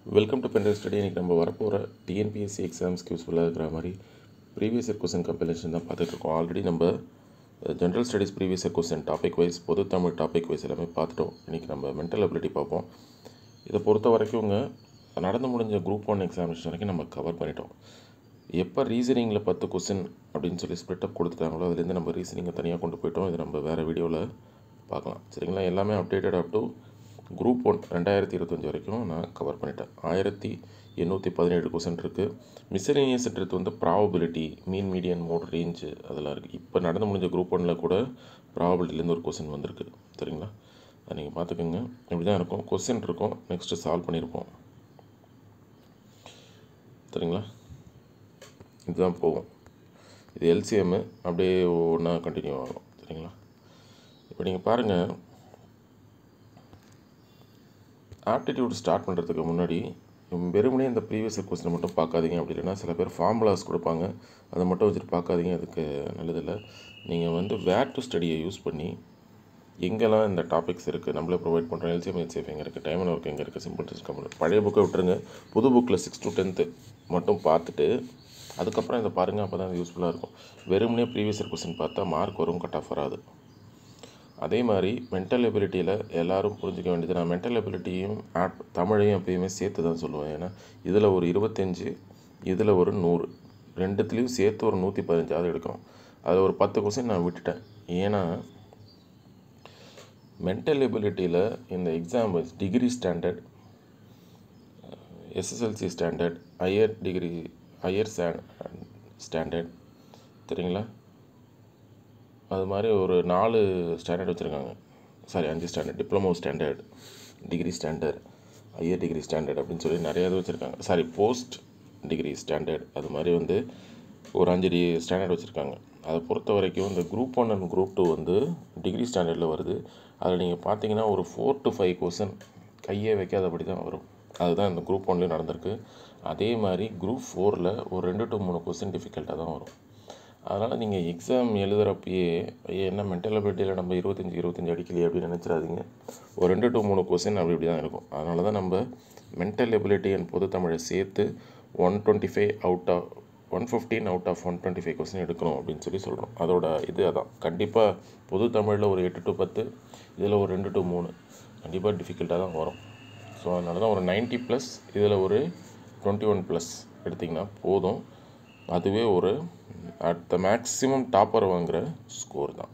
Welcome to pen drive study. இன்றைக்கி நம்ம வரப்போகிற டிஎன்பிஎஸ்சி எக்ஸாம்ஸ்க்கு யூஸ்ஃபுல்லாக இருக்கிற மாதிரி ப்ரீவியஸ் இயர் கொஸ்டின் கம்பெலேஷன் தான் பார்த்துட்ருக்கோம். ஆல்ரெடி நம்ம general studies previous year question topic wise, பொது தமிழ் டாபிக் வைஸ் எல்லாமே பார்த்துட்டோம். இன்றைக்கி நம்ம மென்டல் அபிலிட்டி பார்ப்போம். இதை பொறுத்த வரைக்கும் நடந்து முடிஞ்ச குரூப் 1 எக்ஸாமினேஷன் வரைக்கும் நம்ம கவர் பண்ணிட்டோம். எப்போ ரீசனிங்கில் 10 கொஸ்டின் அப்படின்னு சொல்லி ஸ்ப்ளிட்டப் கொடுத்துட்டாங்களோ அதுலேருந்து நம்ம ரீசனிங்கை தனியாக கொண்டு போயிட்டோம். இது நம்ம வேறு வீடியோவில் பார்க்கலாம். சரிங்களா? எல்லாமே அப்டேட்டட் அப் டு குரூப் 1 2025 வரைக்கும் நான் கவர் பண்ணிட்டேன். 1817 கொஸ்டின் இருக்குது. மிஸ்செலேனியஸ்ன்றது ப்ராபபிலிட்டி, மீன், மீடியன், மோட், ரேஞ்சு அதெல்லாம் இருக்குது. இப்போ நடந்து முடிஞ்ச குரூப் 1 கூட ப்ராபபிலிட்டிலேருந்து ஒரு கொஸ்டின் வந்திருக்கு. சரிங்களா? அதை நீங்கள் பார்த்துக்கோங்க. இப்படி தான் இருக்கும். கொஸ்டின் இருக்கும், நெக்ஸ்ட்டு சால்வ் பண்ணியிருப்போம். சரிங்களா? இதுதான் போகும். இது எல்சிஎம்மு அப்படியே ஒன்றா கண்டினியூ ஆகும். சரிங்களா? இப்போ நீங்கள் பாருங்கள், ஆப்டிடியூட் ஸ்டார்ட் பண்ணுறதுக்கு முன்னாடி வெறுமனே இந்த ப்ரீவியஸ் கொஸ்டினை மட்டும் பார்க்காதீங்க. அப்படி இல்லைன்னா சில பேர் ஃபார்முலாஸ் கொடுப்பாங்க, அதை மட்டும் வச்சுட்டு பார்க்காதீங்க. அதுக்கு நல்லதில்லை. நீங்கள் வேர் டு ஸ்டடியை யூஸ் பண்ணி எங்கெல்லாம் இந்த டாபிக்ஸ் இருக்குது நம்மளே ப்ரொவைட் பண்ணுறோம். எல்சிஎம், ஹெச்சிஎஃப் எங்கே இருக்குது, டைம் அண்ட் ஒர்க் எங்கே இருக்குது, சிம்பிள் டெஸ்ட் கம்ப்ளீட். பழைய புக்கை விட்டுருங்க, புது புக்கில் 6 to 10 மட்டும் பார்த்துட்டு அதுக்கப்புறம் இதை பாருங்கள். அப்போ தான் யூஸ்ஃபுல்லாக இருக்கும். வெறுமனே ப்ரீவியஸ் கொஸ்டின் பார்த்தா மார்க் வரும், கட் ஆஃப் வராது. அதே மாதிரி மென்டல் எபிலிட்டியில் எல்லோரும் புரிஞ்சிக்க வேண்டியது, நான் மென்டல் எபிலிட்டியும் தமிழையும் எப்பயுமே சேர்த்து தான் சொல்லுவேன். ஏன்னா இதில் ஒரு 25, இதில் ஒரு 100, ரெண்டுத்துலேயும் சேர்த்து ஒரு 115 எடுக்கிறோம். அதில் ஒரு 10 கொஸ்டின் நான் விட்டுட்டேன். ஏன்னா மென்டல் எபிலிட்டியில் இந்த exam degree standard, SSLC standard, higher standard, சரிங்களா? அது மாதிரி ஒரு 4 ஸ்டாண்டர்ட் வச்சுருக்காங்க. 5 standard, diploma standard, degree standard, higher degree standard அப்படின்னு சொல்லி நிறையா இது வச்சுருக்காங்க. போஸ்ட் டிகிரி ஸ்டாண்டர்ட், அது மாதிரி ஒரு 5 ஸ்டாண்டர்ட் வச்சுருக்காங்க. அதை பொறுத்த வரைக்கும் இந்த குரூப் 1 அண்ட் குரூப் 2 டிகிரி ஸ்டாண்டர்டில் வருது. அதில் நீங்கள் பார்த்தீங்கன்னா ஒரு 4 to 5 கொஸ்டின் கையே வைக்காதபடி தான் வரும். அதுதான் இந்த குரூப் 1 நடந்திருக்கு. அதே மாதிரி குரூப் 4 ஒரு 2 to 3 கொஸ்டின் டிஃபிகல்ட்டாக தான் வரும். அதனால் நீங்கள் எக்ஸாம் எழுதுகிறப்பயே என்ன மென்டல் அபிலிட்டியில் நம்ம 25 அடிக்கலையே அப்படின்னு நினச்சிடாதீங்க. ஒரு 2 to 3 கொஸ்டின் இப்படி தான் இருக்கும். அதனால தான் நம்ம மென்டல் எபிலிட்டி அண்ட் பொது தமிழை சேர்த்து 115 out of 125 கொஸ்டின் எடுக்கணும் அப்படின்னு சொல்லி சொல்கிறோம். அதோட இது அதான். கண்டிப்பாக பொது தமிழில் ஒரு 8 to 10, இதில் ஒரு 2 to 3 கண்டிப்பாக டிஃபிகல்ட்டாக தான் வரும். ஸோ அதனால தான் ஒரு 90+, இதில் ஒரு 21+ எடுத்திங்கன்னா போதும். அதுவே ஒரு அட் த மேக்ஸிமம் டாப்பர் வாங்குகிற ஸ்கோர் தான்.